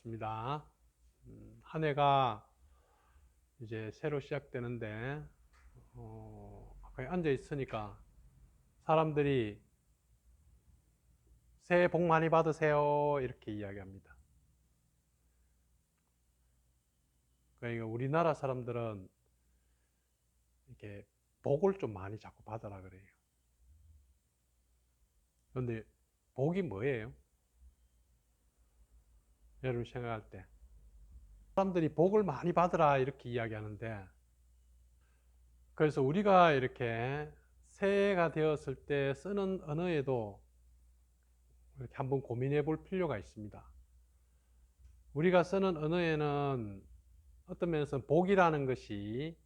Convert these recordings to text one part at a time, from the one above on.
반갑습니다. 한 해가 이제 새로 시작되는데, 가까이 앉아 있으니까 사람들이 새해 복 많이 받으세요. 이렇게 이야기합니다. 그러니까 우리나라 사람들은 이렇게 복을 좀 많이 자꾸 받으라 그래요. 그런데 복이 뭐예요? 여러분 생각할 때. 사람들이 복을 많이 받으라 이렇게 이야기하는데, 그래서 우리가 이렇게 새해가 되었을 때 쓰는 언어에도 이렇게 한번 고민해 볼 필요가 있습니다. 우리가 쓰는 언어에는 어떤 면에서는 복이라는 것이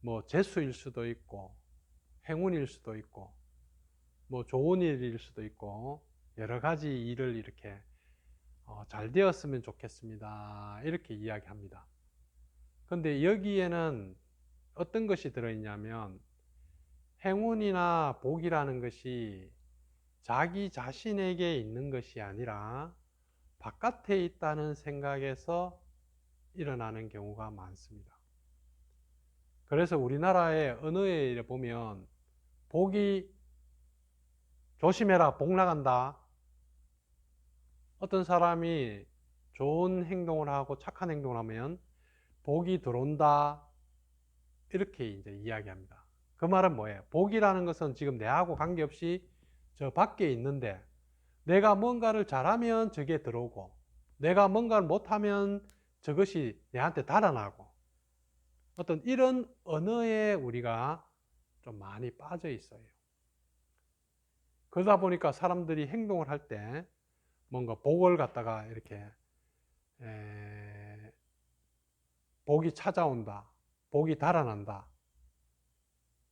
뭐 재수일 수도 있고 행운일 수도 있고 뭐 좋은 일일 수도 있고 여러 가지 일을 이렇게 잘 되었으면 좋겠습니다. 이렇게 이야기합니다. 그런데 여기에는 어떤 것이 들어있냐면 행운이나 복이라는 것이 자기 자신에게 있는 것이 아니라 바깥에 있다는 생각에서 일어나는 경우가 많습니다. 그래서 우리나라의 언어에 보면 복이 조심해라, 복 나간다. 어떤 사람이 좋은 행동을 하고 착한 행동을 하면 복이 들어온다. 이렇게 이제 이야기합니다. 그 말은 뭐예요? 복이라는 것은 지금 내하고 관계없이 저 밖에 있는데 내가 뭔가를 잘하면 저게 들어오고 내가 뭔가를 못하면 저것이 내한테 달아나고 어떤 이런 언어에 우리가 좀 많이 빠져 있어요. 그러다 보니까 사람들이 행동을 할 때 뭔가 복을 갖다가 이렇게 복이 찾아온다, 복이 달아난다,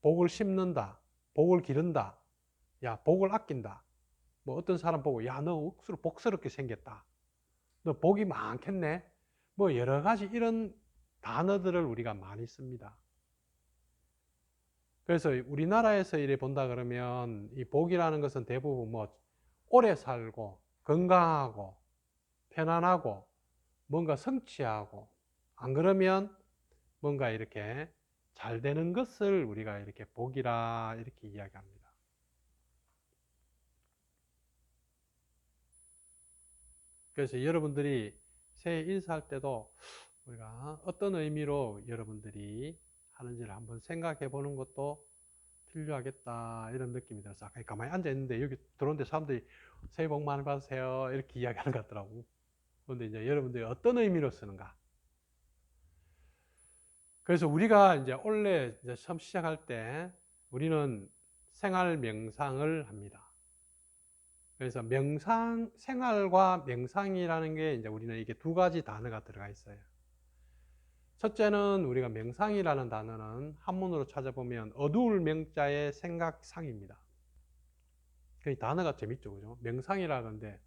복을 심는다, 복을 기른다, 야 복을 아낀다. 뭐 어떤 사람 보고 야 너 억수로 복스럽게 생겼다, 너 복이 많겠네, 뭐 여러 가지 이런 단어들을 우리가 많이 씁니다. 그래서 우리나라에서 이래 본다 그러면 이 복이라는 것은 대부분 뭐 오래 살고 건강하고 편안하고 뭔가 성취하고 안 그러면 뭔가 이렇게 잘 되는 것을 우리가 이렇게 복이라 이렇게 이야기합니다. 그래서 여러분들이 새해 인사할 때도 우리가 어떤 의미로 여러분들이 하는지를 한번 생각해 보는 것도 필요하겠다 이런 느낌이 들어서 가만히 앉아 있는데 여기 들어오는데 사람들이 새해 복 많이 받으세요 이렇게 이야기하는 것 같더라고. 그런데 이제 여러분들이 어떤 의미로 쓰는가? 그래서 우리가 이제 원래 이제 처음 시작할 때 우리는 생활 명상을 합니다. 그래서 명상, 생활과 명상이라는 게 이제 우리는 이게 두 가지 단어가 들어가 있어요. 첫째는 우리가 명상이라는 단어는 한문으로 찾아보면 어두울 명자의 생각상입니다. 그 단어가 재밌죠, 그죠? 명상이라는데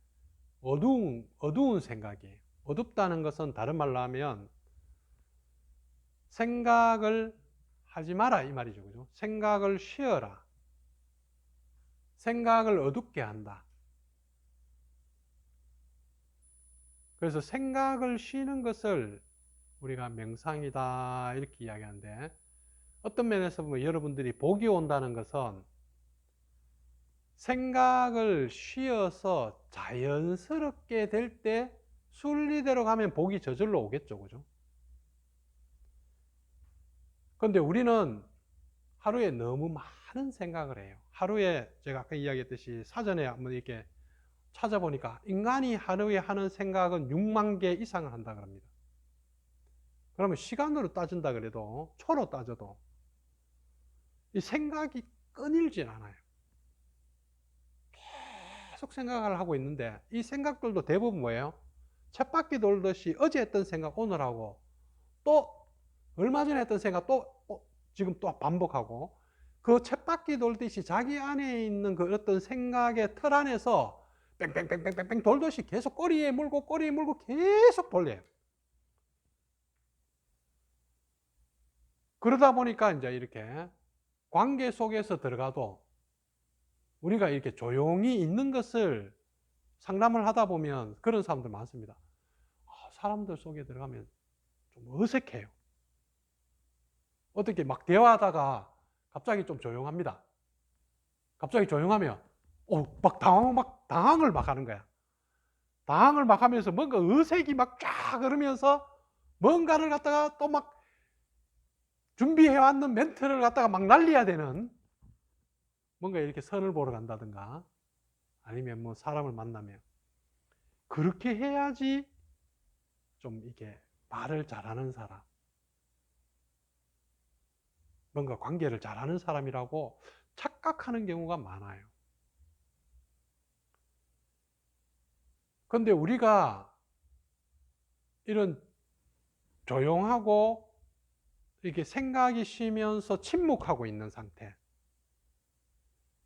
어두운 생각이에요. 어둡다는 것은 다른 말로 하면 생각을 하지 마라 이 말이죠, 그죠? 생각을 쉬어라. 생각을 어둡게 한다. 그래서 생각을 쉬는 것을 우리가 명상이다 이렇게 이야기하는데, 어떤 면에서 보면 여러분들이 복이 온다는 것은 생각을 쉬어서 자연스럽게 될 때 순리대로 가면 복이 저절로 오겠죠, 그죠? 그런데 우리는 하루에 너무 많은 생각을 해요. 하루에 제가 아까 이야기했듯이 사전에 한번 이렇게 찾아보니까 인간이 하루에 하는 생각은 6만 개 이상을 한다 그럽니다. 그러면 시간으로 따진다 그래도, 초로 따져도 이 생각이 끊이질 않아요. 계속 생각을 하고 있는데 이 생각들도 대부분 뭐예요? 쳇바퀴 돌듯이 어제 했던 생각 오늘 하고, 또 얼마 전에 했던 생각 또 지금 또 반복하고, 그 쳇바퀴 돌듯이 자기 안에 있는 그 어떤 생각의 틀 안에서 뺑뺑뺑뺑뺑뺑 돌듯이 계속 꼬리에 물고 계속 돌려요. 그러다 보니까 이제 이렇게 관계 속에서 들어가도 우리가 이렇게 조용히 있는 것을 상담을 하다 보면 그런 사람들 많습니다. 사람들 속에 들어가면 좀 어색해요. 어떻게 막 대화하다가 갑자기 좀 조용합니다. 갑자기 조용하면 막 당황을 막 하는 거야. 당황을 막 하면서 뭔가 의색이 막 쫙 흐르면서 뭔가를 갖다가 또 막 준비해왔는 멘트를 갖다가 막 날려야 되는, 뭔가 이렇게 선을 보러 간다든가 아니면 뭐 사람을 만나면 그렇게 해야지 좀 이게 말을 잘하는 사람, 뭔가 관계를 잘하는 사람이라고 착각하는 경우가 많아요. 그런데 우리가 이런 조용하고 이렇게 생각이 쉬면서 침묵하고 있는 상태,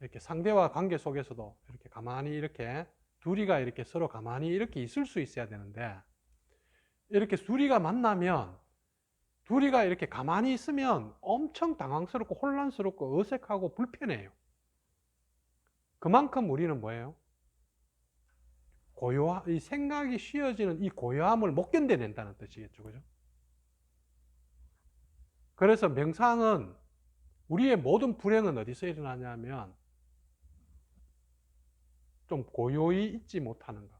이렇게 상대와 관계 속에서도 이렇게 가만히 이렇게 둘이가 이렇게 서로 가만히 이렇게 있을 수 있어야 되는데, 이렇게 둘이가 만나면 둘이가 이렇게 가만히 있으면 엄청 당황스럽고 혼란스럽고 어색하고 불편해요. 그만큼 우리는 뭐예요? 이 생각이 쉬어지는 이 고요함을 못 견뎌낸다는 뜻이겠죠. 그죠? 그래서 명상은, 우리의 모든 불행은 어디서 일어나냐면 좀 고요히 있지 못하는 것.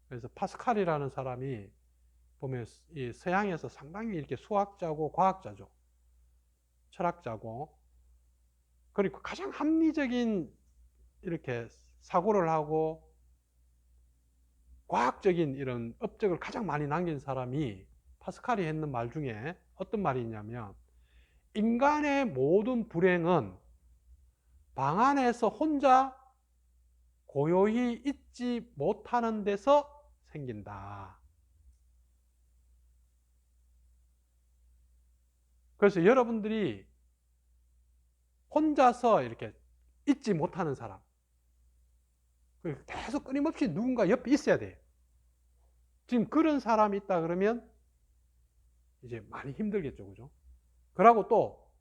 그래서 파스칼이라는 사람이 보면 이 서양에서 상당히 이렇게 수학자고 과학자죠. 철학자고, 그리고 가장 합리적인 이렇게 사고를 하고 과학적인 이런 업적을 가장 많이 남긴 사람이, 파스칼이 했는 말 중에 어떤 말이 있냐면, 인간의 모든 불행은 방 안에서 혼자 고요히 있지 못하는 데서 생긴다. 그래서 여러분들이 혼자서 이렇게 있지 못하는 사람, 계속 끊임없이 누군가 옆에 있어야 돼요. 지금 그런 사람이 있다 그러면 이제 많이 힘들겠죠. 그죠? 그러고 또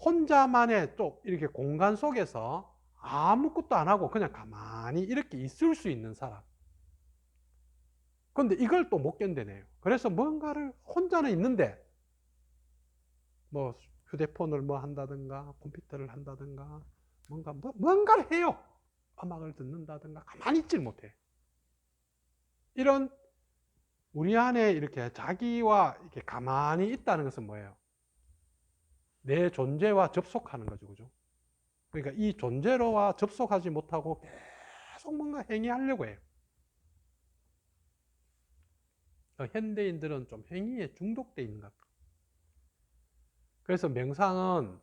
혼자만의 또 이렇게 공간 속에서 아무것도 안 하고 그냥 가만히 이렇게 있을 수 있는 사람. 그런데 이걸 또 못 견뎌내요. 그래서 뭔가를 혼자는 있는데 뭐 휴대폰을 뭐 한다든가 컴퓨터를 한다든가 뭔가를 해요. 음악을 듣는다든가 가만히 있질 못해. 이런 우리 안에 이렇게 자기와 이렇게 가만히 있다는 것은 뭐예요? 내 존재와 접속하는 거죠. 그죠? 그러니까 이 존재로와 접속하지 못하고 계속 뭔가 행위하려고 해요. 현대인들은 좀 행위에 중독되어 있는 것 같아요. 그래서 명상은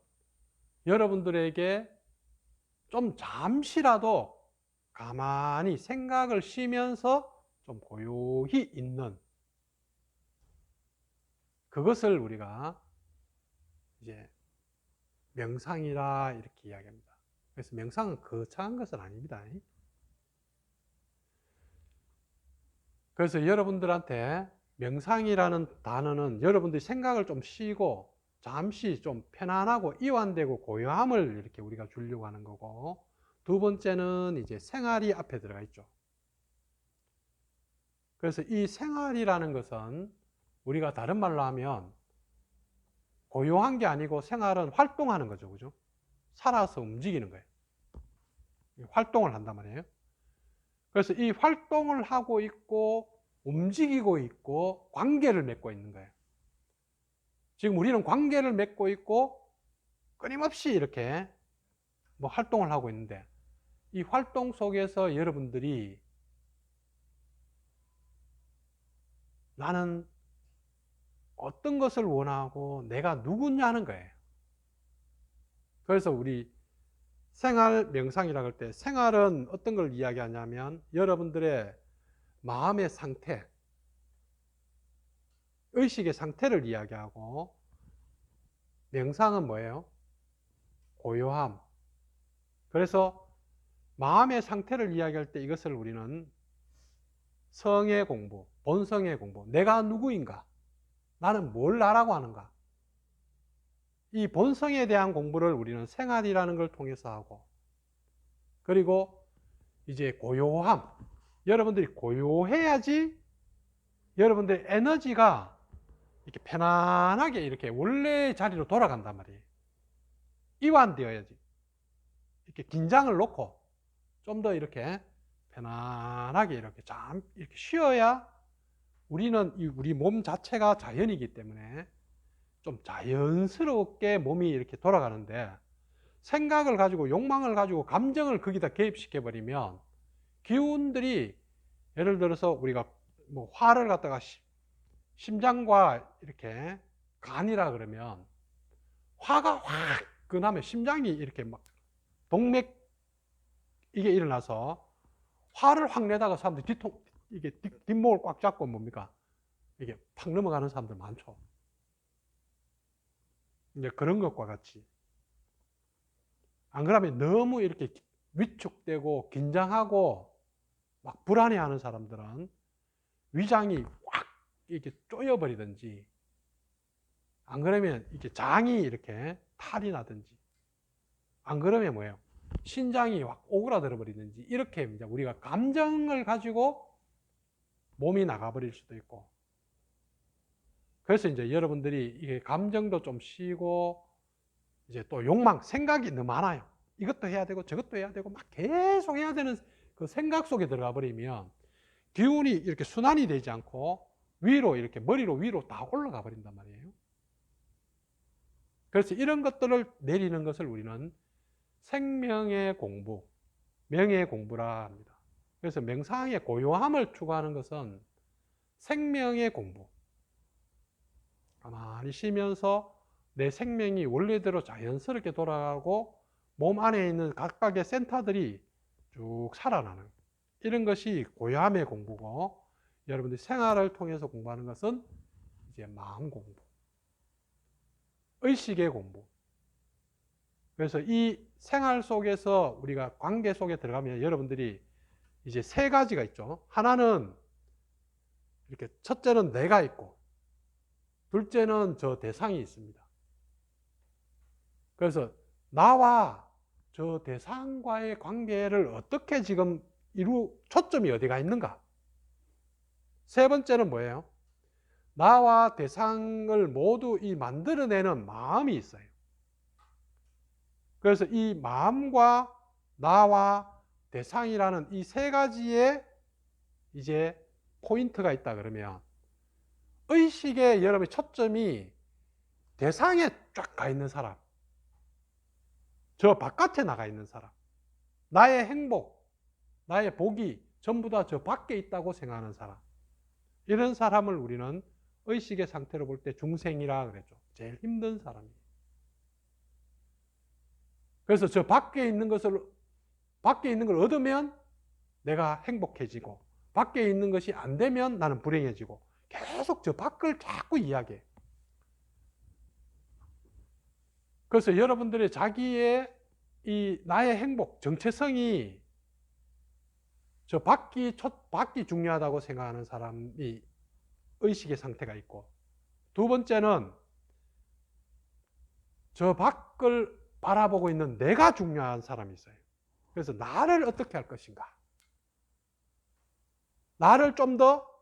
여러분들에게 좀 잠시라도 가만히 생각을 쉬면서 좀 고요히 있는, 그것을 우리가 이제 명상이라 이렇게 이야기합니다. 그래서 명상은 거창한 것은 아닙니다. 그래서 여러분들한테 명상이라는 단어는 여러분들이 생각을 좀 쉬고 잠시 좀 편안하고 이완되고 고요함을 이렇게 우리가 주려고 하는 거고, 두 번째는 이제 생활이 앞에 들어가 있죠. 그래서 이 생활이라는 것은 우리가 다른 말로 하면 고요한 게 아니고 생활은 활동하는 거죠. 그죠? 살아서 움직이는 거예요. 활동을 한단 말이에요. 그래서 이 활동을 하고 있고 움직이고 있고 관계를 맺고 있는 거예요. 지금 우리는 관계를 맺고 있고 끊임없이 이렇게 뭐 활동을 하고 있는데, 이 활동 속에서 여러분들이 나는 어떤 것을 원하고 내가 누구냐는 거예요. 그래서 우리 생활 명상이라고 할 때, 생활은 어떤 걸 이야기하냐면 여러분들의 마음의 상태, 의식의 상태를 이야기하고, 명상은 뭐예요? 고요함. 그래서 마음의 상태를 이야기할 때 이것을 우리는 성의 공부, 본성의 공부, 내가 누구인가, 나는 뭘 나라고 하는가, 이 본성에 대한 공부를 우리는 생활이라는 걸 통해서 하고, 그리고 이제 고요함, 여러분들이 고요해야지 여러분들의 에너지가 이렇게 편안하게 이렇게 원래 자리로 돌아간단 말이에요. 이완되어야지. 이렇게 긴장을 놓고 좀 더 이렇게 편안하게 이렇게 이렇게 쉬어야 우리는 우리 몸 자체가 자연이기 때문에 좀 자연스럽게 몸이 이렇게 돌아가는데, 생각을 가지고 욕망을 가지고 감정을 거기다 개입시켜 버리면 기운들이, 예를 들어서 우리가 뭐 화를 갖다가 심장과 이렇게 간이라 그러면, 화가 화끈하면 심장이 이렇게 막 동맥 이게 일어나서 화를 확 내다가 사람들이 이게 뒷목을 꽉 잡고 뭡니까? 이게 팍 넘어가는 사람들 많죠. 이제 그런 것과 같이, 안 그러면 너무 이렇게 위축되고 긴장하고 막 불안해하는 사람들은 위장이 확 이렇게 쪼여버리든지, 안 그러면 이렇게 장이 이렇게 탈이 나든지, 안 그러면 뭐예요? 신장이 확 오그라들어 버리든지, 이렇게 이제 우리가 감정을 가지고 몸이 나가버릴 수도 있고. 그래서 이제 여러분들이 이게 감정도 좀 쉬고, 이제 또 욕망, 생각이 너무 많아요. 이것도 해야 되고 저것도 해야 되고 막 계속 해야 되는 그 생각 속에 들어가 버리면 기운이 이렇게 순환이 되지 않고 위로 이렇게 머리로 위로 다 올라가 버린단 말이에요. 그래서 이런 것들을 내리는 것을 우리는 생명의 공부, 명예의 공부라 합니다. 그래서 명상의 고요함을 추구하는 것은 생명의 공부. 가만히 쉬면서 내 생명이 원래대로 자연스럽게 돌아가고 몸 안에 있는 각각의 센터들이 쭉 살아나는, 이런 것이 고요함의 공부고, 여러분들이 생활을 통해서 공부하는 것은 이제 마음 공부, 의식의 공부. 그래서 이 생활 속에서 우리가 관계 속에 들어가면 여러분들이 이제 세 가지가 있죠. 하나는 이렇게, 첫째는 내가 있고, 둘째는 저 대상이 있습니다. 그래서 나와 저 대상과의 관계를 어떻게 지금 초점이 어디가 있는가. 세 번째는 뭐예요? 나와 대상을 모두 만들어내는 마음이 있어요. 그래서 이 마음과 나와 대상이라는 이 세 가지의 이제 포인트가 있다 그러면, 의식의 여러분의 초점이 대상에 쫙 가 있는 사람, 저 바깥에 나가 있는 사람, 나의 행복, 나의 복이 전부 다 저 밖에 있다고 생각하는 사람, 이런 사람을 우리는 의식의 상태로 볼 때 중생이라 그랬죠. 제일 힘든 사람이에요. 그래서 저 밖에 있는 걸 얻으면 내가 행복해지고, 밖에 있는 것이 안 되면 나는 불행해지고, 계속 저 밖을 자꾸 이야기해. 그래서 여러분들의 자기의 이 나의 행복, 정체성이 저 밖이 중요하다고 생각하는 사람이 의식의 상태가 있고, 두 번째는 저 밖을 바라보고 있는 내가 중요한 사람이 있어요. 그래서 나를 어떻게 할 것인가, 나를 좀 더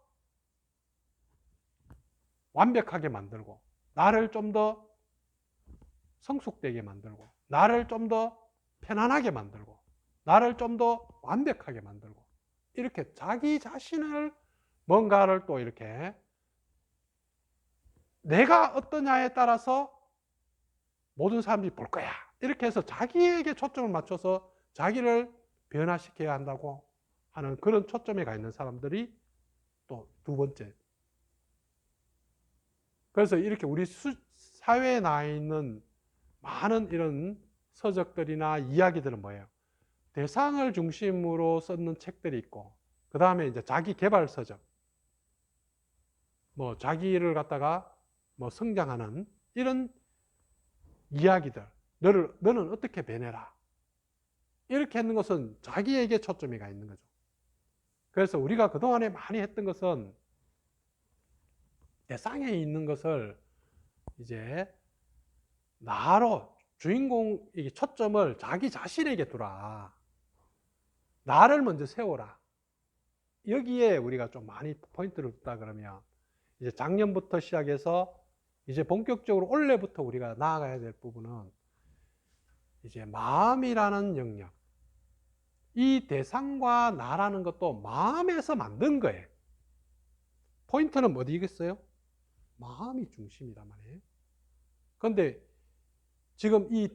완벽하게 만들고, 나를 좀 더 성숙되게 만들고, 나를 좀 더 편안하게 만들고, 나를 좀 더 완벽하게 만들고, 이렇게 자기 자신을 뭔가를 또 이렇게 내가 어떠냐에 따라서 모든 사람들이 볼 거야, 이렇게 해서 자기에게 초점을 맞춰서 자기를 변화시켜야 한다고 하는 그런 초점에 가 있는 사람들이 또 두 번째. 그래서 이렇게 우리 사회에 나와 있는 많은 이런 서적들이나 이야기들은 뭐예요? 대상을 중심으로 썼는 책들이 있고, 그 다음에 이제 자기 개발 서적, 뭐 자기를 갖다가 뭐 성장하는 이런 이야기들, 너는 어떻게 변해라, 이렇게 하는 것은 자기에게 초점이 가 있는 거죠. 그래서 우리가 그동안에 많이 했던 것은 대상에 있는 것을 이제 나로, 주인공에게 초점을 자기 자신에게 두라, 나를 먼저 세워라, 여기에 우리가 좀 많이 포인트를 뒀다 그러면 이제 작년부터 시작해서 이제 본격적으로 올해부터 우리가 나아가야 될 부분은 이제 마음이라는 영역. 이 대상과 나라는 것도 마음에서 만든 거예요. 포인트는 어디겠어요? 마음이 중심이란 말이에요. 그런데 지금 이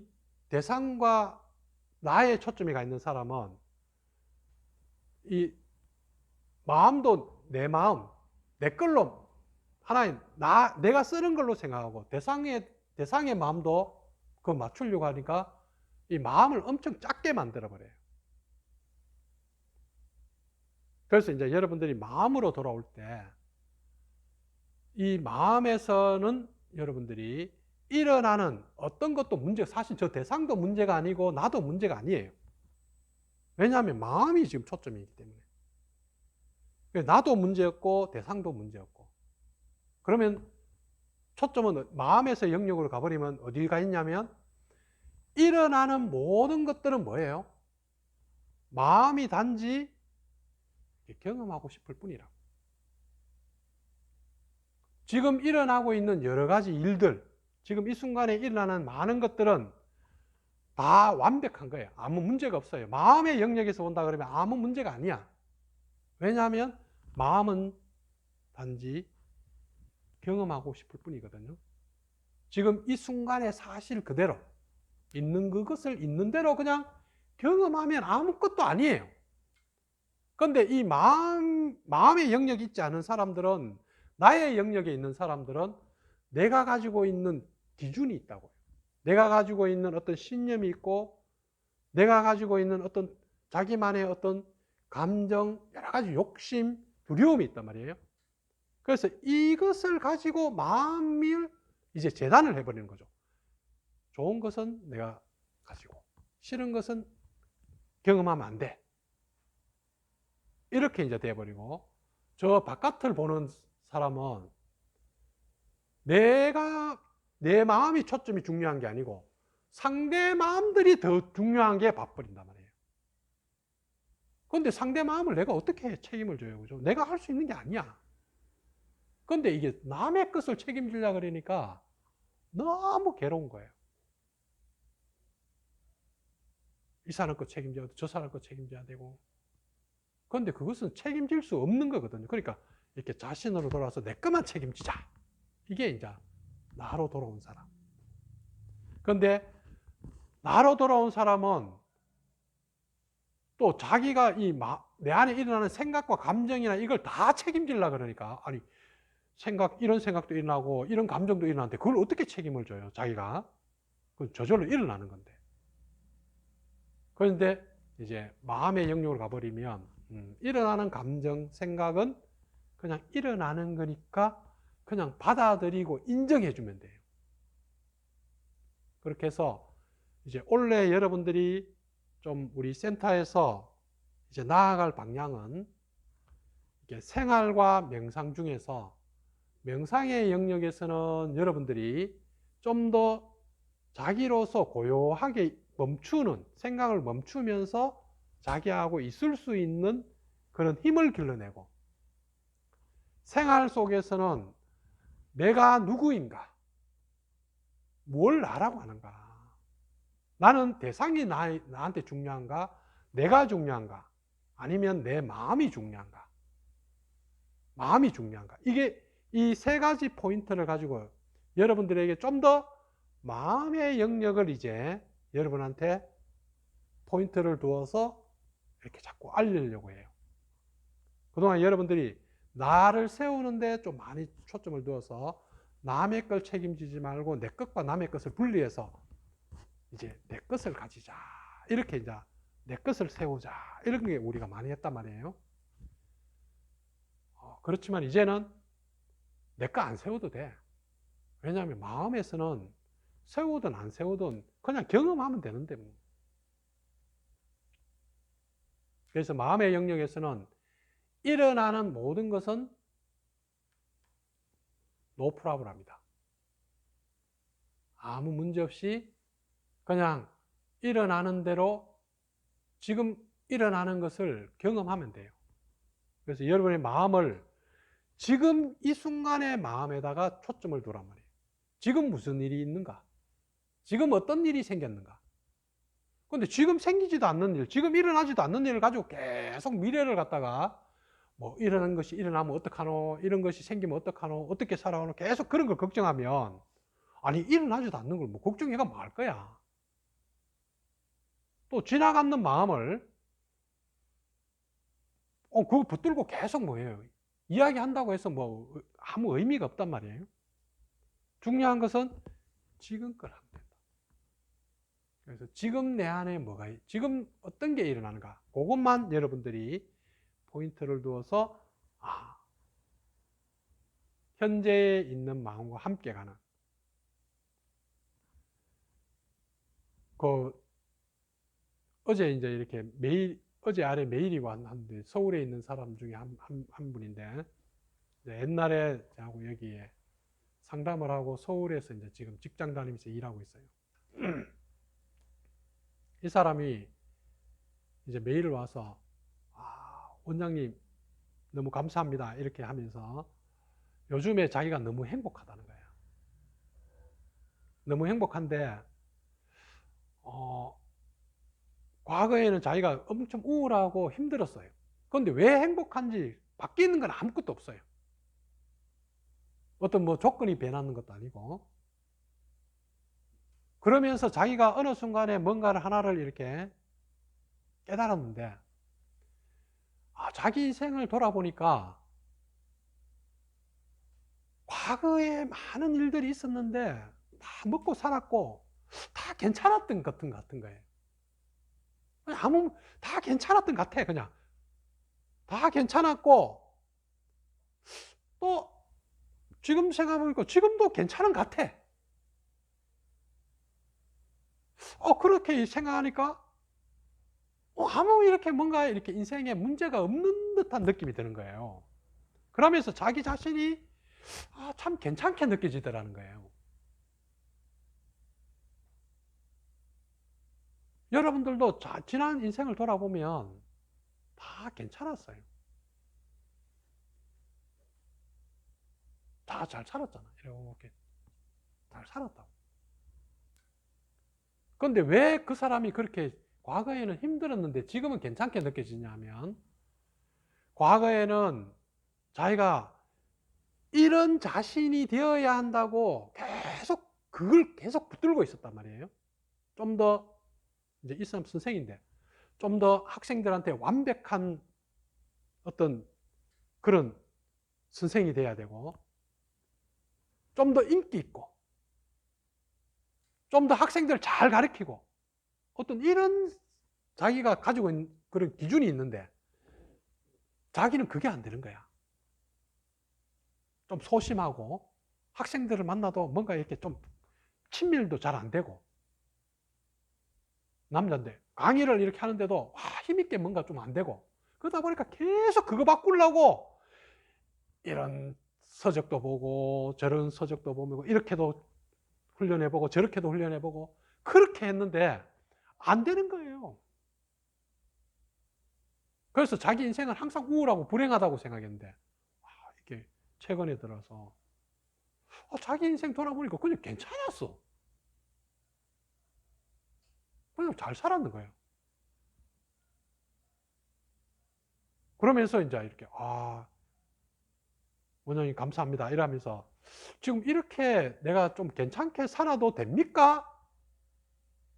대상과 나의 초점이 가 있는 사람은 이 마음도 내 마음, 내 걸로 하나님, 내가 쓰는 걸로 생각하고 대상의 마음도 그 맞추려고 하니까 이 마음을 엄청 작게 만들어 버려요. 그래서 이제 여러분들이 마음으로 돌아올 때 이 마음에서는 여러분들이 일어나는 어떤 것도 사실 저 대상도 문제가 아니고 나도 문제가 아니에요. 왜냐하면 마음이 지금 초점이기 때문에. 나도 문제였고 대상도 문제였고. 그러면 초점은 마음에서 영역으로 가버리면 어디가 있냐면 일어나는 모든 것들은 뭐예요? 마음이 단지 경험하고 싶을 뿐이라고. 지금 일어나고 있는 여러 가지 일들, 지금 이 순간에 일어나는 많은 것들은 다 완벽한 거예요. 아무 문제가 없어요. 마음의 영역에서 온다 그러면 아무 문제가 아니야. 왜냐하면 마음은 단지 경험하고 싶을 뿐이거든요. 지금 이 순간의 사실 그대로 있는 그것을 있는 대로 그냥 경험하면 아무것도 아니에요. 그런데 이 마음의 영역이 있지 않은 사람들은, 나의 영역에 있는 사람들은 내가 가지고 있는 기준이 있다고요. 내가 가지고 있는 어떤 신념이 있고, 내가 가지고 있는 어떤 자기만의 어떤 감정, 여러 가지 욕심, 두려움이 있단 말이에요. 그래서 이것을 가지고 마음을 이제 재단을 해버리는 거죠. 좋은 것은 내가 가지고, 싫은 것은 경험하면 안 돼. 이렇게 이제 돼버리고, 저 바깥을 보는 사람은 내 마음이 초점이 중요한 게 아니고 상대 마음들이 더 중요한 게 봐버린단 말이에요. 그런데 상대 마음을 내가 어떻게 책임을 져요? 그죠? 내가 할 수 있는 게 아니야. 그런데 이게 남의 것을 책임지려고 그러니까 너무 괴로운 거예요. 이 사람 거 책임져야 되고, 저 사람 거 책임져야 되고. 그런데 그것은 책임질 수 없는 거거든요. 그러니까 이렇게 자신으로 돌아와서 내 것만 책임지자. 이게 이제 나로 돌아온 사람. 그런데 나로 돌아온 사람은 또 자기가 내 안에 일어나는 생각과 감정이나 이걸 다 책임지려고 그러니까, 아니, 이런 생각도 일어나고 이런 감정도 일어나는데 그걸 어떻게 책임을 져요? 자기가. 그건 저절로 일어나는 건데. 그런데 이제 마음의 영역으로 가버리면 일어나는 감정, 생각은 그냥 일어나는 거니까 그냥 받아들이고 인정해주면 돼요. 그렇게 해서 이제 올해 여러분들이 좀 우리 센터에서 이제 나아갈 방향은 이게 생활과 명상 중에서 명상의 영역에서는 여러분들이 좀 더 자기로서 고요하게 멈추는, 생각을 멈추면서 자기하고 있을 수 있는 그런 힘을 길러내고, 생활 속에서는 내가 누구인가, 뭘 나라고 하는가, 나는 대상이 나한테 중요한가, 내가 중요한가, 아니면 내 마음이 중요한가, 마음이 중요한가. 이게 이 세 가지 포인트를 가지고 여러분들에게 좀 더 마음의 영역을 이제 여러분한테 포인트를 두어서 이렇게 자꾸 알리려고 해요. 그동안 여러분들이 나를 세우는데 좀 많이 초점을 두어서 남의 걸 책임지지 말고 내 것과 남의 것을 분리해서 이제 내 것을 가지자. 이렇게 이제 내 것을 세우자. 이런 게 우리가 많이 했단 말이에요. 그렇지만 이제는 내 거 안 세워도 돼. 왜냐하면 마음에서는 세우든 안 세우든 그냥 경험하면 되는데 뭐. 그래서 마음의 영역에서는 일어나는 모든 것은 노 프라블합니다. 아무 문제 없이 그냥 일어나는 대로 지금 일어나는 것을 경험하면 돼요. 그래서 여러분의 마음을 지금 이 순간의 마음에다가 초점을 두란 말이에요. 지금 무슨 일이 있는가? 지금 어떤 일이 생겼는가? 근데 지금 생기지도 않는 일, 지금 일어나지도 않는 일을 가지고 계속 미래를 갖다가 뭐 이러는 것이 일어나면 어떡하노, 이런 것이 생기면 어떡하노, 어떻게 살아오노, 계속 그런 걸 걱정하면, 아니 일어나지도 않는 걸 뭐 걱정해가 뭐 할 거야. 또 지나가는 마음을 그거 붙들고 계속 뭐예요, 이야기한다고 해서 뭐 아무 의미가 없단 말이에요. 중요한 것은 지금 걸 하면 된다. 그래서 지금 내 안에 뭐가, 지금 어떤 게 일어나는가, 그것만 여러분들이 포인트를 두어서 현재에 있는 마음과 함께 가는, 어제 이제 이렇게 어제 아래 메일이 왔는데, 서울에 있는 사람 중에 한 분인데, 옛날에 저하고 여기에 상담을 하고 서울에서 이제 지금 직장 다니면서 일하고 있어요. 이 사람이 이제 메일을 와서, 원장님 너무 감사합니다 이렇게 하면서 요즘에 자기가 너무 행복하다는 거예요. 너무 행복한데 과거에는 자기가 엄청 우울하고 힘들었어요. 그런데 왜 행복한지 바뀌는 건 아무것도 없어요. 어떤 뭐 조건이 변하는 것도 아니고. 그러면서 자기가 어느 순간에 뭔가를 하나를 이렇게 깨달았는데, 자기 인생을 돌아보니까 과거에 많은 일들이 있었는데 다 먹고 살았고 다 괜찮았던 것 같은 거예요. 다 괜찮았던 것 같아. 그냥 다 괜찮았고, 또 지금 생각해보니까 지금도 괜찮은 것 같아. 그렇게 생각하니까 아무 이렇게 뭔가 이렇게 인생에 문제가 없는 듯한 느낌이 드는 거예요. 그러면서 자기 자신이 참 괜찮게 느껴지더라는 거예요. 여러분들도 지난 인생을 돌아보면 다 괜찮았어요. 다 잘 살았잖아. 이렇게 잘 살았다고. 그런데 왜 그 사람이 그렇게 과거에는 힘들었는데 지금은 괜찮게 느껴지냐면, 과거에는 자기가 이런 자신이 되어야 한다고 그걸 계속 붙들고 있었단 말이에요. 좀 더, 이제 이 사람 선생인데, 좀 더 학생들한테 완벽한 어떤 그런 선생이 돼야 되고, 좀 더 인기 있고, 좀 더 학생들을 잘 가르치고, 어떤 이런 자기가 가지고 있는 그런 기준이 있는데, 자기는 그게 안 되는 거야. 좀 소심하고, 학생들을 만나도 뭔가 이렇게 좀 친밀도 잘 안 되고, 남자인데 강의를 이렇게 하는데도 힘있게 뭔가 좀 안 되고, 그러다 보니까 계속 그거 바꾸려고 이런 서적도 보고 저런 서적도 보고 이렇게도 훈련해보고 저렇게도 훈련해보고 그렇게 했는데 안 되는 거예요. 그래서 자기 인생은 항상 우울하고 불행하다고 생각했는데, 이렇게 최근에 들어서 자기 인생 돌아보니까 그냥 괜찮았어. 그냥 잘 살았는 거예요. 그러면서 이제 이렇게 원장님 감사합니다 이러면서, 지금 이렇게 내가 좀 괜찮게 살아도 됩니까?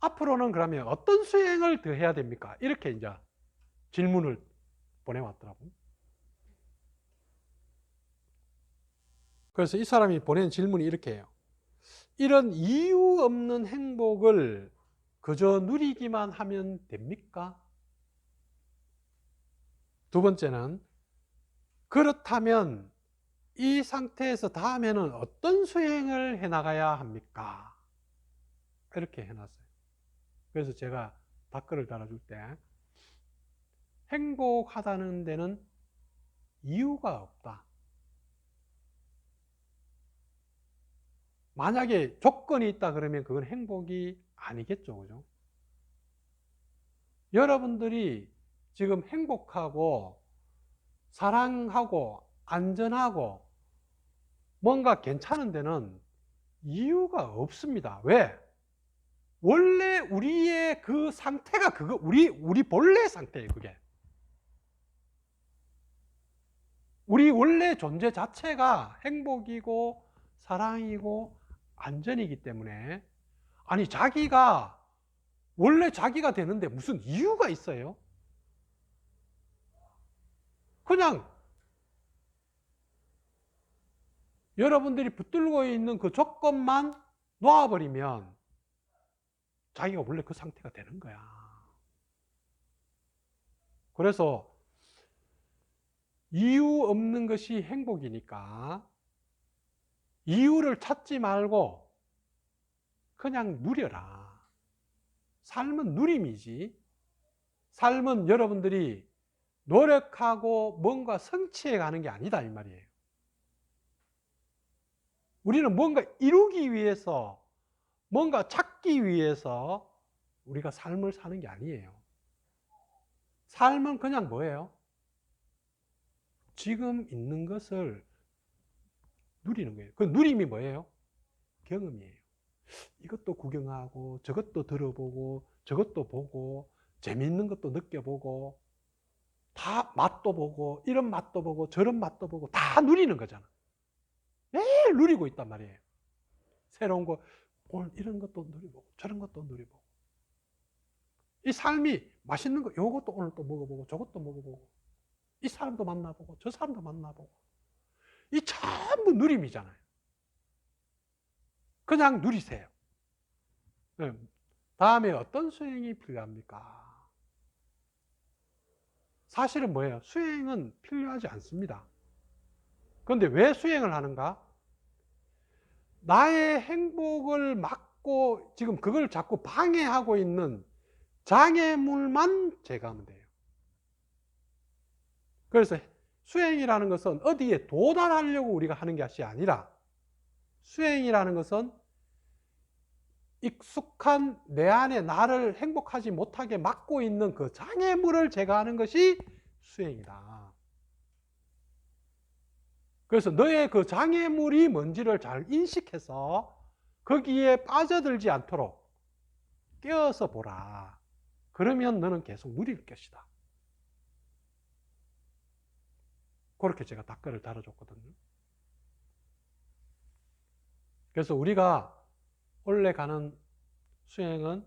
앞으로는 그러면 어떤 수행을 더 해야 됩니까? 이렇게 이제 질문을 보내왔더라고요. 그래서 이 사람이 보낸 질문이 이렇게 해요. 이런 이유 없는 행복을 그저 누리기만 하면 됩니까? 두 번째는, 그렇다면 이 상태에서 다음에는 어떤 수행을 해나가야 합니까? 이렇게 해놨어요. 그래서 제가 댓글을 달아줄 때, 행복하다는 데는 이유가 없다. 만약에 조건이 있다 그러면 그건 행복이 아니겠죠. 그죠? 여러분들이 지금 행복하고 사랑하고 안전하고 뭔가 괜찮은 데는 이유가 없습니다. 왜? 원래 우리의 그 상태가 우리 본래 상태예요, 그게. 우리 원래 존재 자체가 행복이고 사랑이고 안전이기 때문에, 아니, 원래 자기가 되는데 무슨 이유가 있어요? 그냥 여러분들이 붙들고 있는 그 조건만 놓아버리면 자기가 원래 그 상태가 되는 거야. 그래서 이유 없는 것이 행복이니까 이유를 찾지 말고 그냥 누려라. 삶은 누림이지. 삶은 여러분들이 노력하고 뭔가 성취해 가는 게 아니다, 이 말이에요. 우리는 뭔가 이루기 위해서, 뭔가 찾기 위해서 우리가 삶을 사는 게 아니에요. 삶은 그냥 뭐예요? 지금 있는 것을 누리는 거예요. 그 누림이 뭐예요? 경험이에요. 이것도 구경하고 저것도 들어보고 저것도 보고 재미있는 것도 느껴보고 다 맛도 보고 이런 맛도 보고 저런 맛도 보고 다 누리는 거잖아. 매일 누리고 있단 말이에요. 새로운 거 오늘 이런 것도 누리보고 저런 것도 누리보고, 이 삶이 맛있는 거 요것도 오늘 또 먹어보고 저것도 먹어보고 이 사람도 만나보고 저 사람도 만나보고, 이 전부 누림이잖아요. 그냥 누리세요. 다음에 어떤 수행이 필요합니까? 사실은 뭐예요? 수행은 필요하지 않습니다. 그런데 왜 수행을 하는가? 나의 행복을 막고 지금 그걸 자꾸 방해하고 있는 장애물만 제거하면 돼요. 그래서 수행이라는 것은 어디에 도달하려고 우리가 하는 것이 아니라, 수행이라는 것은 익숙한 내 안에 나를 행복하지 못하게 막고 있는 그 장애물을 제거하는 것이 수행이다. 그래서 너의 그 장애물이 뭔지를 잘 인식해서 거기에 빠져들지 않도록 깨어서 보라. 그러면 너는 계속 누릴 것이다. 그렇게 제가 답글을 달아줬거든요. 그래서 우리가 원래 가는 수행은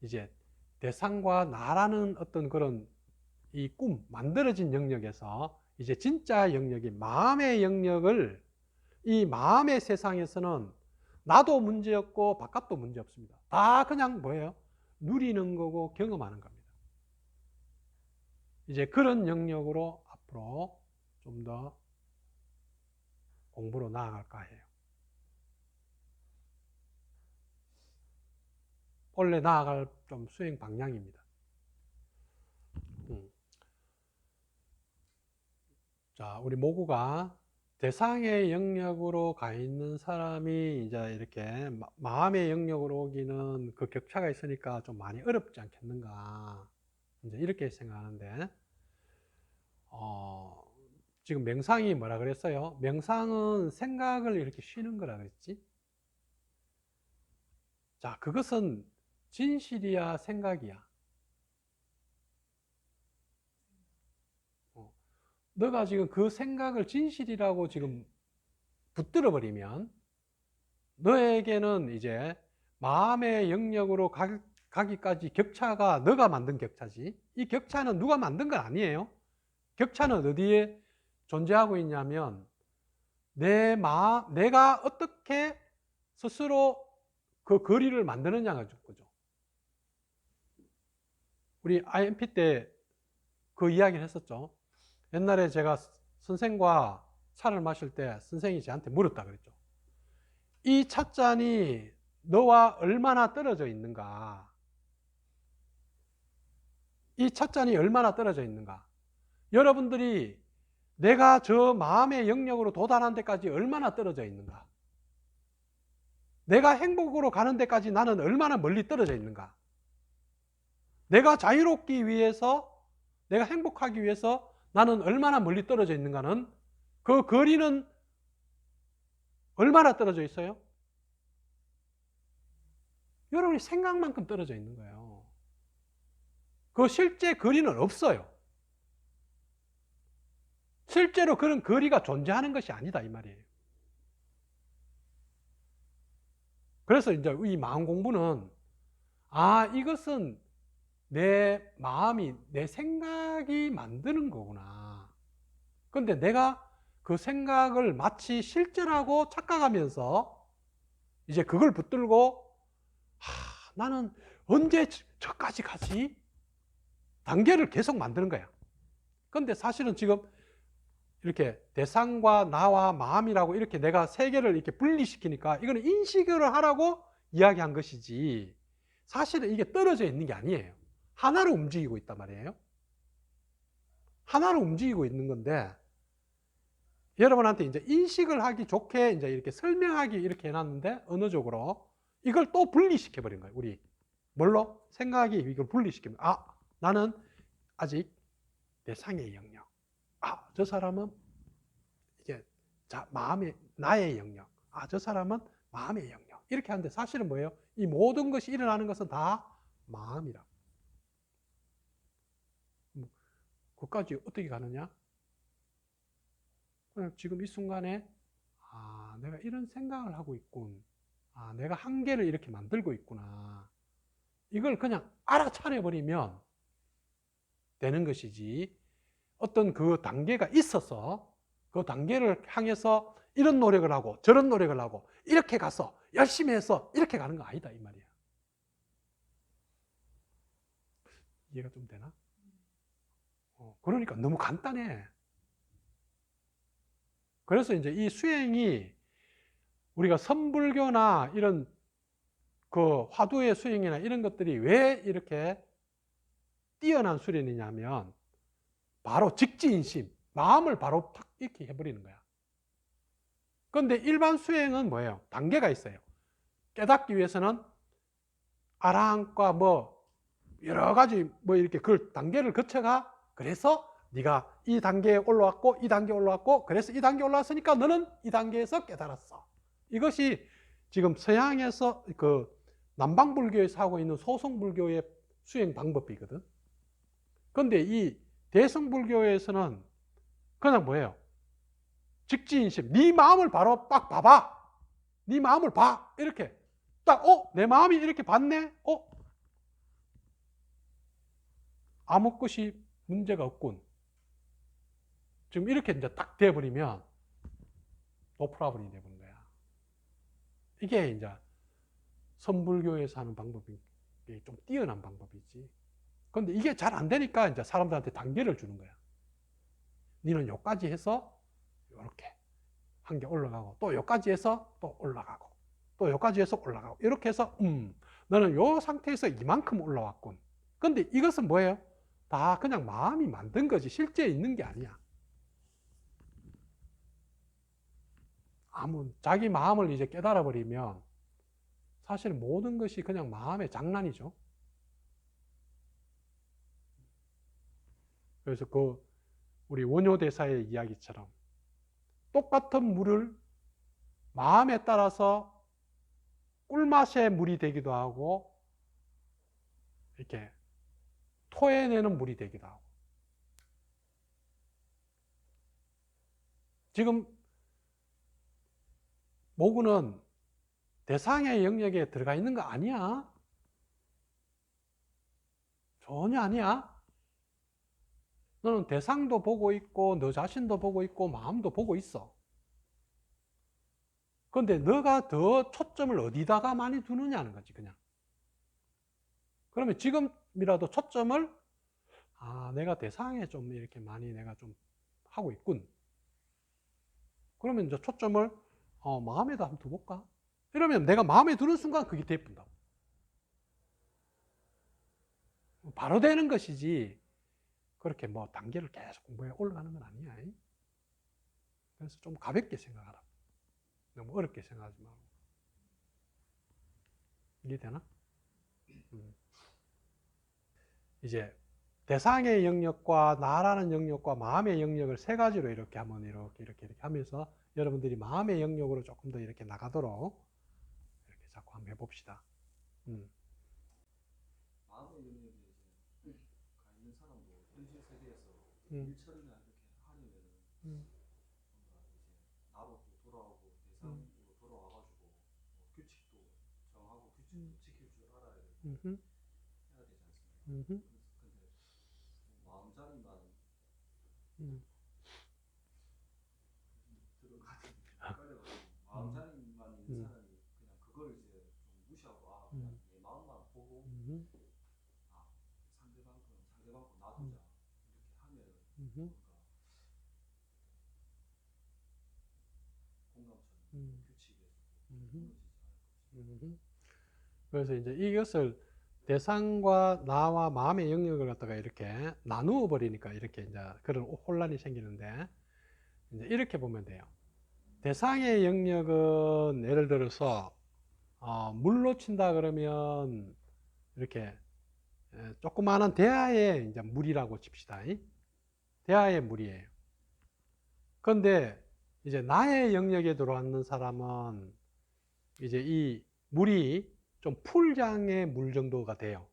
이제 대상과 나라는 어떤 그런 이 꿈, 만들어진 영역에서 이제 진짜 영역인 마음의 영역을, 이 마음의 세상에서는 나도 문제 없고 바깥도 문제 없습니다. 다 그냥 뭐예요? 누리는 거고 경험하는 겁니다. 이제 그런 영역으로 앞으로 좀 더 공부로 나아갈까 해요. 원래 나아갈 좀 수행 방향입니다. 자, 우리 모구가 대상의 영역으로 가 있는 사람이 이제 이렇게 마음의 영역으로 오기는 그 격차가 있으니까 좀 많이 어렵지 않겠는가, 이제 이렇게 생각하는데, 지금 명상이 뭐라 그랬어요? 명상은 생각을 이렇게 쉬는 거라 그랬지? 자, 그것은 진실이야, 생각이야? 너가 지금 그 생각을 진실이라고 지금 붙들어 버리면 너에게는 이제 마음의 영역으로 가기까지 격차가 너가 만든 격차지, 이 격차는 누가 만든 건 아니에요. 격차는 어디에 존재하고 있냐면 내가 어떻게 스스로 그 거리를 만드느냐가 거죠. 우리 IMP 때 그 이야기를 했었죠. 옛날에 제가 선생과 차를 마실 때 선생이 저한테 물었다 그랬죠. 이 찻잔이 너와 얼마나 떨어져 있는가? 이 찻잔이 얼마나 떨어져 있는가? 여러분들이 내가 저 마음의 영역으로 도달하는 데까지 얼마나 떨어져 있는가? 내가 행복으로 가는 데까지 나는 얼마나 멀리 떨어져 있는가? 내가 자유롭기 위해서, 내가 행복하기 위해서 나는 얼마나 멀리 떨어져 있는가는 그 거리는 얼마나 떨어져 있어요? 여러분이 생각만큼 떨어져 있는 거예요. 그 실제 거리는 없어요. 실제로 그런 거리가 존재하는 것이 아니다 이 말이에요. 그래서 이제 이 마음 공부는 이것은 내 마음이, 내 생각이 만드는 거구나. 근데 내가 그 생각을 마치 실제라고 착각하면서 이제 그걸 붙들고 나는 언제 저까지 가지? 단계를 계속 만드는 거야. 근데 사실은 지금 이렇게 대상과 나와 마음이라고 이렇게 내가 세 개를 이렇게 분리시키니까 이거는 인식을 하라고 이야기한 것이지 사실은 이게 떨어져 있는 게 아니에요. 하나로 움직이고 있단 말이에요. 하나로 움직이고 있는 건데 여러분한테 이제 인식을 하기 좋게 이제 이렇게 설명하기 이렇게 해놨는데 언어적으로 이걸 또 분리시켜 버린 거예요. 우리 뭘로? 생각이 이걸 분리시키면 나는 아직 대상의 영역. 저 사람은 이게 마음의 나의 영역. 저 사람은 마음의 영역. 이렇게 하는데 사실은 뭐예요? 이 모든 것이 일어나는 것은 다 마음이라. 그까지 어떻게 가느냐? 지금 이 순간에 내가 이런 생각을 하고 있군. 내가 한계를 이렇게 만들고 있구나. 이걸 그냥 알아차려버리면 되는 것이지 어떤 그 단계가 있어서 그 단계를 향해서 이런 노력을 하고 저런 노력을 하고 이렇게 가서 열심히 해서 이렇게 가는 거 아니다 이 말이야. 이해가 좀 되나? 그러니까 너무 간단해. 그래서 이제 이 수행이 우리가 선불교나 이런 그 화두의 수행이나 이런 것들이 왜 이렇게 뛰어난 수련이냐면 바로 직지인심, 마음을 바로 탁 이렇게 해버리는 거야. 그런데 일반 수행은 뭐예요? 단계가 있어요. 깨닫기 위해서는 아라한과 뭐 여러 가지 뭐 이렇게 그 단계를 거쳐가. 그래서 네가 이 단계에 올라왔고 이 단계에 올라왔고 그래서 이 단계에 올라왔으니까 너는 이 단계에서 깨달았어. 이것이 지금 서양에서 그 남방불교에서 하고 있는 소승불교의 수행 방법이거든. 그런데 이 대승불교에서는 그냥 뭐예요? 직지인심. 네 마음을 바로 딱 봐봐. 네 마음을 봐. 이렇게 딱 내 마음이 이렇게 봤네. 아무 것이 문제가 없군. 지금 이렇게 이제 딱 돼버리면 노프라블이 돼버린 거야. 이게 이제 선불교에서 하는 방법이 좀 뛰어난 방법이지. 그런데 이게 잘 안 되니까 이제 사람들한테 단계를 주는 거야. 너는 여기까지 해서 이렇게 한 개 올라가고 또 여기까지 해서 또 올라가고 또 여기까지 해서 올라가고 이렇게 해서 너는 이 상태에서 이만큼 올라왔군. 근데 이것은 뭐예요? 다 그냥 마음이 만든 거지 실제 있는 게 아니야. 자기 마음을 이제 깨달아 버리면 사실 모든 것이 그냥 마음의 장난이죠. 그래서 우리 원효대사의 이야기처럼 똑같은 물을 마음에 따라서 꿀맛의 물이 되기도 하고 이렇게 토해내는 물이 되기도 하고. 지금 모구는 대상의 영역에 들어가 있는 거 아니야. 전혀 아니야. 너는 대상도 보고 있고 너 자신도 보고 있고 마음도 보고 있어. 그런데 너가 더 초점을 어디다가 많이 두느냐는 거지 그냥. 그러면 지금이라도 초점을 내가 대상에 좀 이렇게 많이 내가 좀 하고 있군. 그러면 이제 초점을 마음에다 한번 두볼까? 이러면 내가 마음에 두는 순간 그게 돼본다고. 바로 되는 것이지 그렇게 뭐 단계를 계속 공부해 올라가는 건 아니야. 그래서 좀 가볍게 생각하라. 너무 어렵게 생각하지 말고. 이해되나? 이제 대상의 영역과 나라는 영역과 마음의 영역을 세 가지로 이렇게 한번 이렇게 하면서 여러분들이 마음의 영역으로 조금 더 이렇게 나가도록 이렇게 자꾸 한번 해봅시다. 마음의 영역에 이제 가 있는 사람도 현실 세계에서 일처리나 이렇게 하려면 뭔가 이제 나로 또 돌아오고 대상으로 돌아와가지고 규칙도 정하고 규칙도 지킬 줄 알아야 되고 해야 되지 않습니까? 근데 마음자리만 들어가든 헷갈려가지고 마음자리만 있는 사람이 그냥 그걸 이제 좀 무시하고 아 그냥 내 마음만 보고 아 상대방 건 상대방 거 놔두자 이렇게 하면 뭔가 공감처럼 규칙에서 무너지지 않을 것이다. 그래서 이제 이것을 대상과 나와 마음의 영역을 갖다가 이렇게 나누어 버리니까 이렇게 이제 그런 혼란이 생기는데, 이제 이렇게 보면 돼요. 대상의 영역은 예를 들어서 물로 친다 그러면 이렇게 조그마한 대하의 이제 물이라고 칩시다. 대하의 물이에요. 그런데 이제 나의 영역에 들어왔는 사람은 이제 이 물이 좀 풀장의 물 정도가 돼요.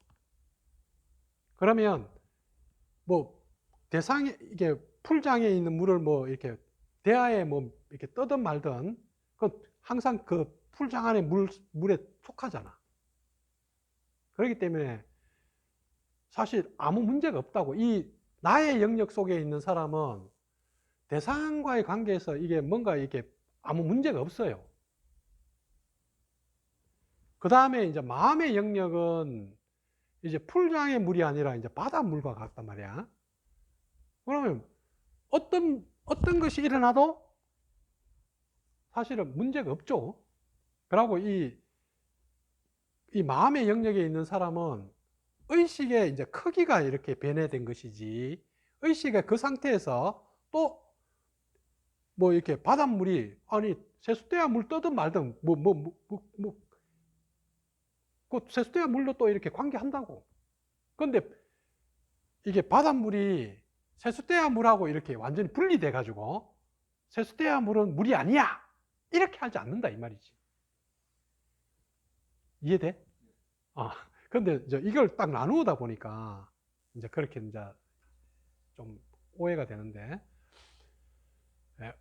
그러면 뭐 대상에 이게 풀장에 있는 물을 뭐 이렇게 대하에 뭐 이렇게 떠든 말든 그 항상 그 풀장 안에 물에 속하잖아. 그렇기 때문에 사실 아무 문제가 없다고. 이 나의 영역 속에 있는 사람은 대상과의 관계에서 이게 뭔가 이게 아무 문제가 없어요. 그 다음에 이제 마음의 영역은 이제 풀장의 물이 아니라 이제 바닷물과 같단 말이야. 그러면 어떤 것이 일어나도 사실은 문제가 없죠. 그리고 이 마음의 영역에 있는 사람은 의식의 이제 크기가 이렇게 변해된 것이지, 의식의 그 상태에서 또 뭐 이렇게 바닷물이 아니 세숫대야 물 떠든 말든 그 세숫대야 물로 또 이렇게 관계한다고. 그런데 이게 바닷물이 세숫대야 물하고 이렇게 완전히 분리돼 가지고 세숫대야 물은 물이 아니야 이렇게 하지 않는다 이 말이지. 이해돼? 근데 이제 이걸 딱 나누다 보니까 이제 그렇게 이제 좀 오해가 되는데,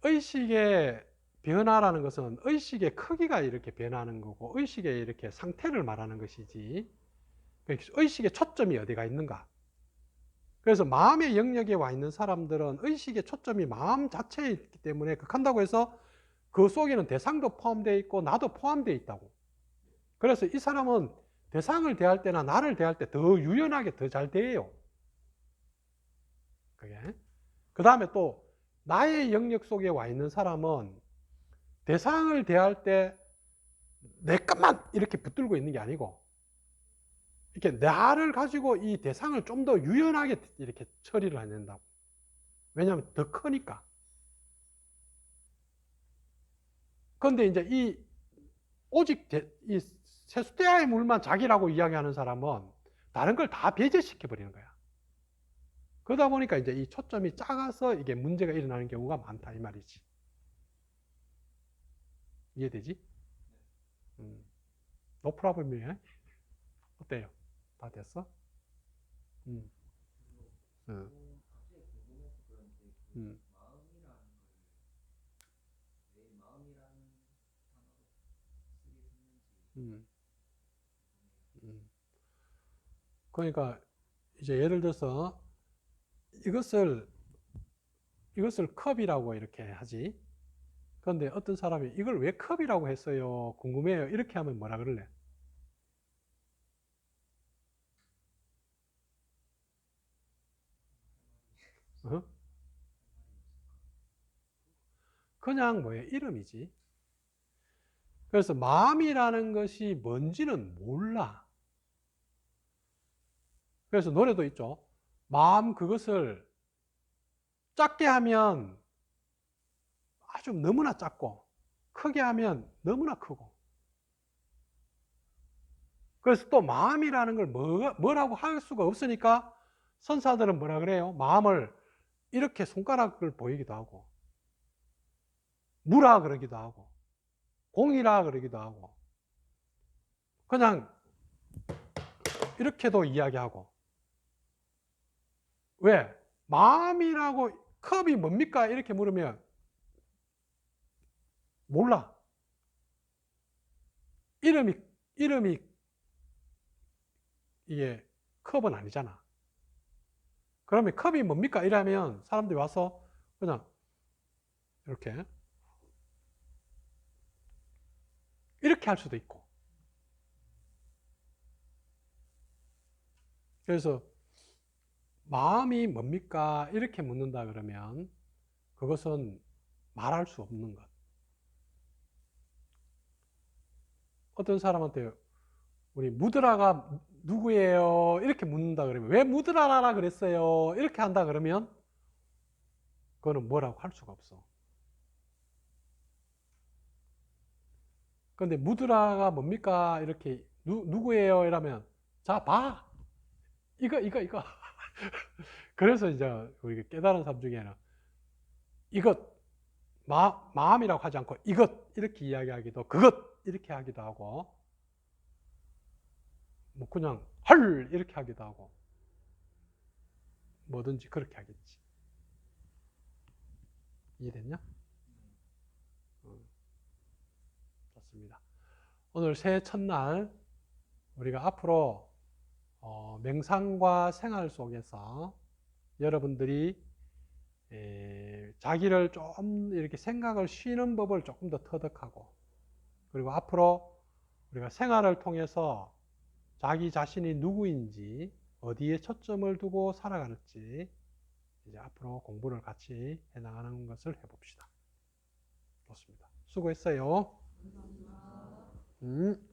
의식의 변화라는 것은 의식의 크기가 이렇게 변하는 거고 의식의 이렇게 상태를 말하는 것이지, 의식의 초점이 어디가 있는가. 그래서 마음의 영역에 와 있는 사람들은 의식의 초점이 마음 자체에 있기 때문에 그렇다고 해서 그 속에는 대상도 포함되어 있고 나도 포함되어 있다고. 그래서 이 사람은 대상을 대할 때나 나를 대할 때 더 유연하게 더 잘 대해요. 그게. 그 다음에 또 나의 영역 속에 와 있는 사람은 대상을 대할 때 내 것만 이렇게 붙들고 있는 게 아니고 이렇게 나를 가지고 이 대상을 좀 더 유연하게 이렇게 처리를 해낸다고. 왜냐하면 더 크니까. 그런데 이제 오직 이 세숫대야의 물만 자기라고 이야기하는 사람은 다른 걸 다 배제시켜 버리는 거야. 그러다 보니까 이제 이 초점이 작아서 이게 문제가 일어나는 경우가 많다 이 말이지. 이해되지? No problem이에요. 어때요? 다 됐어? 갑자기 궁금해서 그런데 마음이라는 걸 왜 마음이라는 단어로 쓰게 됐는지 그러니까 이제 예를 들어서 이것을 컵이라고 이렇게 하지. 그런데 어떤 사람이 이걸 왜 컵이라고 했어요? 궁금해요. 이렇게 하면 뭐라 그럴래? 어? 그냥 뭐예요? 이름이지. 그래서 마음이라는 것이 뭔지는 몰라. 그래서 노래도 있죠. 마음 그것을 작게 하면 아주 너무나 작고 크게 하면 너무나 크고. 그래서 또 마음이라는 걸 뭐라고 할 수가 없으니까 선사들은 뭐라 그래요? 마음을 이렇게 손가락을 보이기도 하고, 무라 그러기도 하고, 공이라 그러기도 하고, 그냥 이렇게도 이야기하고. 왜? 마음이라고 컵이 뭡니까? 이렇게 물으면 몰라. 이름이 이게 컵은 아니잖아. 그러면 컵이 뭡니까? 이러면 사람들이 와서 그냥 이렇게 할 수도 있고. 그래서 마음이 뭡니까? 이렇게 묻는다 그러면 그것은 말할 수 없는 것. 어떤 사람한테 우리 무드라가 누구예요? 이렇게 묻는다 그러면 왜 무드라라 그랬어요? 이렇게 한다 그러면 그거는 뭐라고 할 수가 없어. 그런데 무드라가 뭡니까? 이렇게 누구예요? 이러면 자, 봐. 이거. 그래서 이제 우리가 깨달은 사람 중에는 이것, 마음이라고 하지 않고 이것 이렇게 이야기하기도, 그것 이렇게 하기도 하고, 뭐 그냥 헐 이렇게 하기도 하고, 뭐든지 그렇게 하겠지. 이해됐냐? 좋습니다. 오늘 새해 첫날 우리가 앞으로 명상과 생활 속에서 여러분들이 자기를 좀 이렇게 생각을 쉬는 법을 조금 더 터득하고, 그리고 앞으로 우리가 생활을 통해서 자기 자신이 누구인지, 어디에 초점을 두고 살아가는지 이제 앞으로 공부를 같이 해나가는 것을 해봅시다. 좋습니다. 수고했어요. 감사합니다.